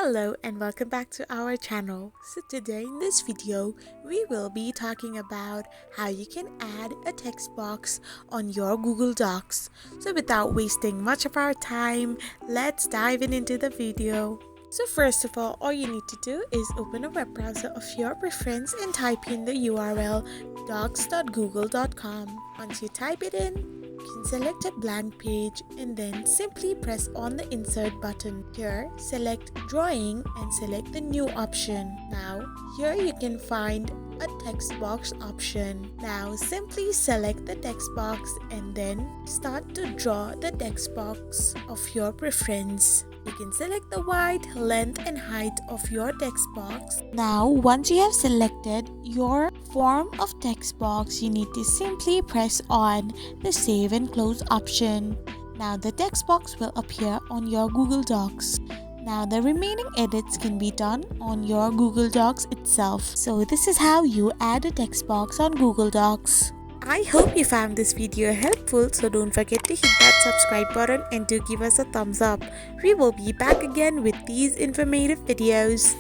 Hello and welcome back to our channel. So today in this video, we will be talking about how you can add a text box on your Google Docs. So without wasting much of our time, let's dive into the video. So first of all you need to do is open a web browser of your preference and type in the URL docs.google.com. Once you type it in, you can select a blank page and then simply press on the insert button. Here, select drawing and select the new option. Now, here you can find a text box option. Now, simply select the text box and then start to draw the text box of your preference. You can select the width, length and height of your text box. Now, once you have selected your form of text box, you need to simply press on the save and close option. Now, the text box will appear on your Google Docs. Now, the remaining edits can be done on your Google Docs itself. So, this is how you add a text box on Google Docs. I hope you found this video helpful, so don't forget to hit that subscribe button and do give us a thumbs up. We will be back again with these informative videos.